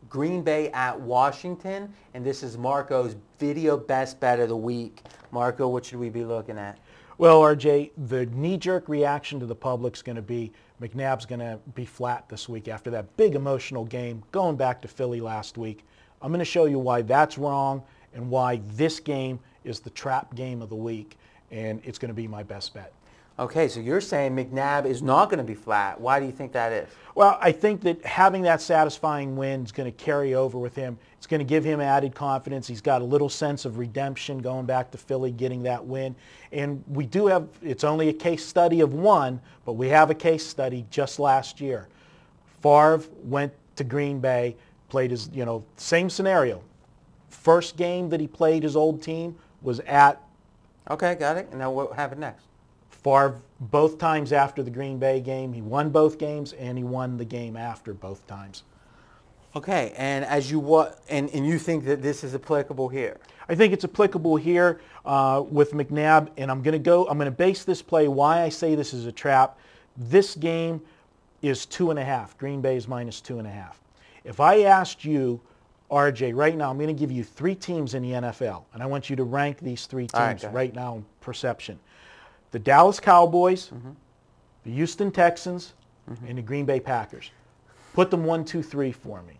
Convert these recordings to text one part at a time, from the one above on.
Green Bay at Washington, and this is Marco's video best bet of the week. Marco, what should we be looking at? Well, RJ, the knee-jerk reaction to the public's going to be McNabb's going to be flat this week after that big emotional game going back to Philly last week. I'm going to show you why that's wrong and why this game is the trap game of the week, and it's going to be my best bet. Okay, so you're saying McNabb is not going to be flat. Why do you think that is? Well, I think that having that satisfying win is going to carry over with him. It's going to give him added confidence. He's got a little sense of redemption going back to Philly, getting that win. And we do have, it's only a case study of one, but we have a case study just last year. Favre went to Green Bay, played his, same scenario. First game that he played his old team was at... Okay, got it. And now what happened next? Favre, both times after the Green Bay game, he won both games, and he won the game after both times. Okay, and and you think that this is applicable here? I think it's applicable here with McNabb, and I'm going to base this play why I say this is a trap. This game is 2.5. Green Bay is minus 2.5. If I asked you, RJ, right now, I'm going to give you 3 teams in the NFL, and I want you to rank these 3 teams right now in perception. The Dallas Cowboys, the Houston Texans, and the Green Bay Packers. Put them 1, 2, 3 for me.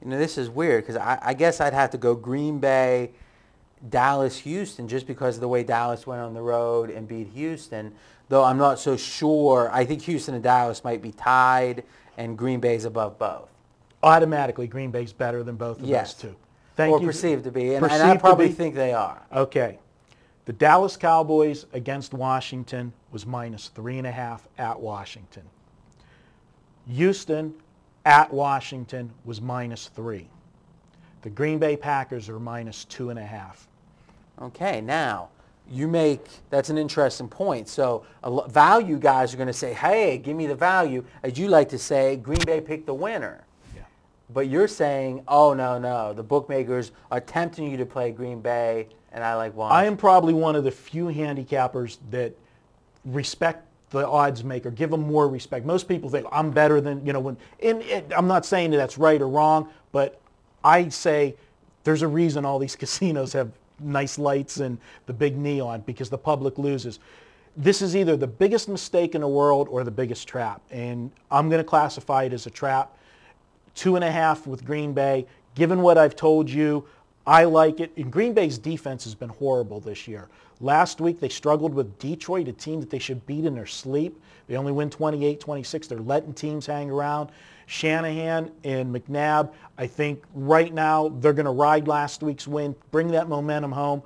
This is weird because I guess I'd have to go Green Bay, Dallas, Houston, just because of the way Dallas went on the road and beat Houston, though I'm not so sure. I think Houston and Dallas might be tied, and Green Bay's above both. Automatically, Green Bay's better than both of those two. Or perceived to be, and I probably think they are. Okay. The Dallas Cowboys against Washington was minus 3.5 at Washington. Houston at Washington was minus 3. The Green Bay Packers are minus 2.5. Okay, now that's an interesting point. So value guys are going to say, hey, give me the value. As you like to say, Green Bay picked the winner. Yeah. But you're saying, oh, no, the bookmakers are tempting you to play Green Bay, and I like Washington. I am probably one of the few handicappers that respect the odds maker, give them more respect. Most people think I'm better than, I'm not saying that that's right or wrong, but I say there's a reason all these casinos have nice lights and the big neon, because the public loses. This is either the biggest mistake in the world or the biggest trap, and I'm going to classify it as a trap. 2.5 with Green Bay. Given what I've told you, I like it. And Green Bay's defense has been horrible this year. Last week they struggled with Detroit, a team that they should beat in their sleep. They only win 28-26. They're letting teams hang around. Shanahan and McNabb, I think right now they're going to ride last week's win, bring that momentum home.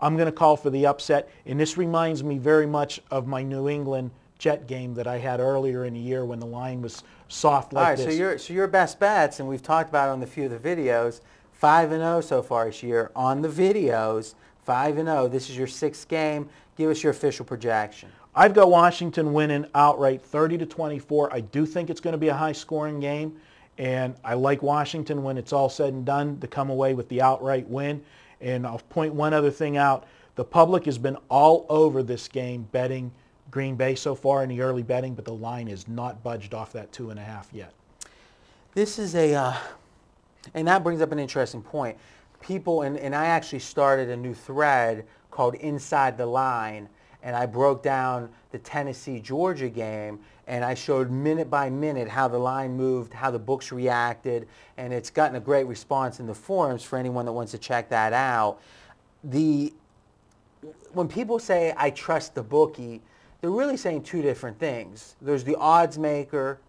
I'm going to call for the upset. And this reminds me very much of my New England Jet game that I had earlier in the year when the line was soft like this. All right, so your best bets, and we've talked about it on a few of the videos, 5-0 so far this year on the videos. 5-0. This is your 6th game. Give us your official projection. I've got Washington winning outright 30-24. I do think it's going to be a high-scoring game, and I like Washington when it's all said and done to come away with the outright win. And I'll point one other thing out. The public has been all over this game betting Green Bay so far in the early betting, but the line is not budged off that 2.5 yet. This is and that brings up an interesting point. People, and I actually started a new thread called Inside the Line, and I broke down the Tennessee-Georgia game, and I showed minute by minute how the line moved, how the books reacted, and it's gotten a great response in the forums for anyone that wants to check that out. When people say, I trust the bookie, they're really saying 2 different things. There's the odds maker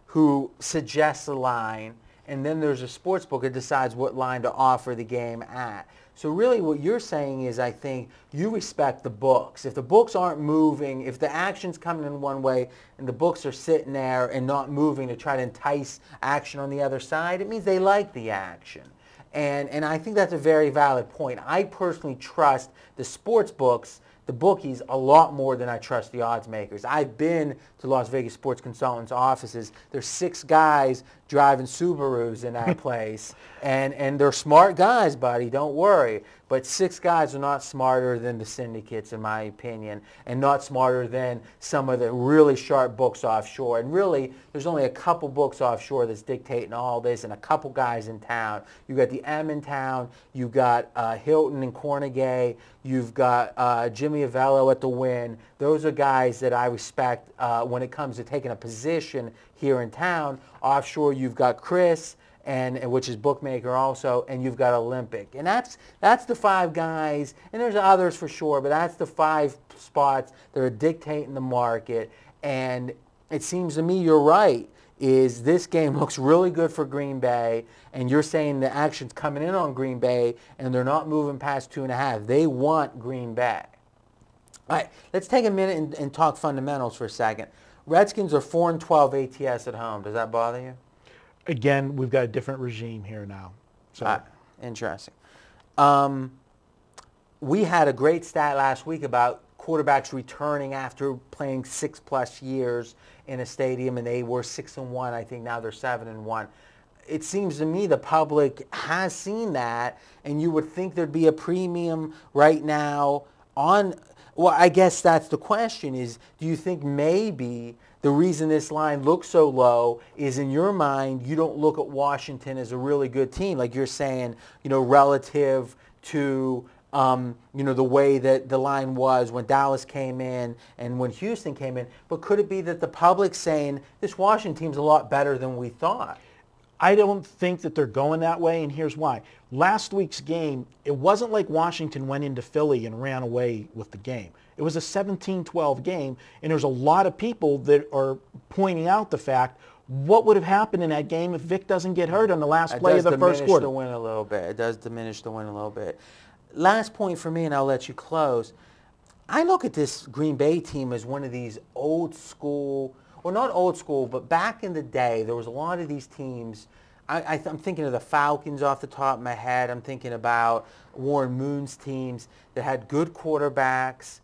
who suggests a line, and then there's a sports book that decides what line to offer the game at. So really what you're saying is, I think, you respect the books. If the books aren't moving, if the action's coming in one way and the books are sitting there and not moving to try to entice action on the other side, it means they like the action. And I think that's a very valid point. I personally trust the sports books, the bookies, a lot more than I trust the odds makers. I've been to Las Vegas Sports Consultants' offices. There's 6 guys driving Subarus in that place, and they're smart guys, buddy, don't worry. But 6 guys are not smarter than the syndicates, in my opinion, and not smarter than some of the really sharp books offshore. And really, there's only a couple books offshore that's dictating all this, and a couple guys in town. You've got the M in town. You've got Hilton and Cornegay. You've got Jimmy Avello at the Win. Those are guys that I respect when it comes to taking a position here in town. Offshore, you've got Chris, and which is bookmaker also, and you've got Olympic. And that's the 5 guys, and there's others for sure, but that's the 5 spots that are dictating the market. And it seems to me you're right, is this game looks really good for Green Bay, and you're saying the action's coming in on Green Bay, and they're not moving past 2.5. They want Green Bay. All right, let's take a minute and talk fundamentals for a second. Redskins are 4-12 ATS at home. Does that bother you? Again, we've got a different regime here now. So interesting. We had a great stat last week about quarterbacks returning after playing 6+ years in a stadium, and they were 6-1. I think now they're 7-1. It seems to me the public has seen that, and you would think there'd be a premium right now on. Well, I guess that's the question is, do you think maybe the reason this line looks so low is in your mind you don't look at Washington as a really good team, like you're saying, relative to, the way that the line was when Dallas came in and when Houston came in. But could it be that the public's saying this Washington team's a lot better than we thought? I don't think that they're going that way, and here's why. Last week's game, it wasn't like Washington went into Philly and ran away with the game. It was a 17-12 game, and there's a lot of people that are pointing out the fact, what would have happened in that game if Vic doesn't get hurt on the last play of the first quarter? It does diminish the win a little bit. It does diminish the win a little bit. Last point for me, and I'll let you close. I look at this Green Bay team as one of these old school, well, not old school, but back in the day, there was a lot of these teams. I'm thinking of the Falcons off the top of my head. I'm thinking about Warren Moon's teams that had good quarterbacks,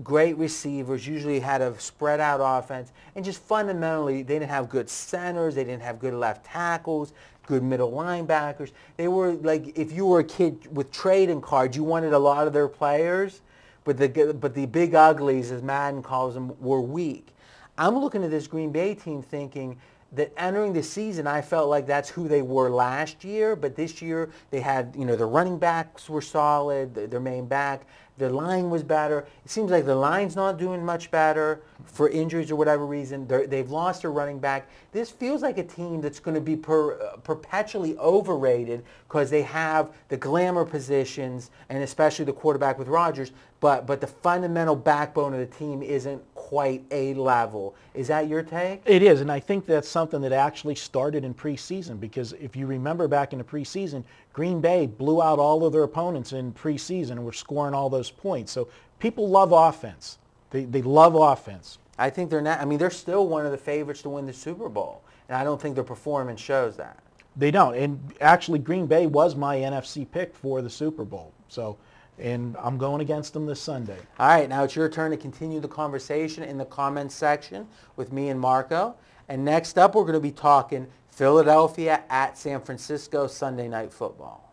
great receivers, usually had a spread out offense, and just fundamentally they didn't have good centers, they didn't have good left tackles, good middle linebackers. They were like, if you were a kid with trading cards, you wanted a lot of their players, but the big uglies, as Madden calls them, were weak. I'm looking at this Green Bay team thinking that entering the season, I felt like that's who they were last year, but this year they had, their running backs were solid, their main back, their line was better. It seems like the line's not doing much better for injuries or whatever reason. They've lost their running back. This feels like a team that's going to be perpetually overrated because they have the glamour positions and especially the quarterback with Rodgers, but the fundamental backbone of the team isn't quite A level. Is that your take? It is, and I think that's something that actually started in preseason, because if you remember back in the preseason, Green Bay blew out all of their opponents in preseason and were scoring all those points. So people love offense. They love offense. I think they're not. I mean, they're still one of the favorites to win the Super Bowl, and I don't think their performance shows that. They don't, and actually Green Bay was my NFC pick for the Super Bowl. So, and I'm going against them this Sunday. All right, now it's your turn to continue the conversation in the comments section with me and Marco. And next up, we're going to be talking Philadelphia at San Francisco Sunday Night Football.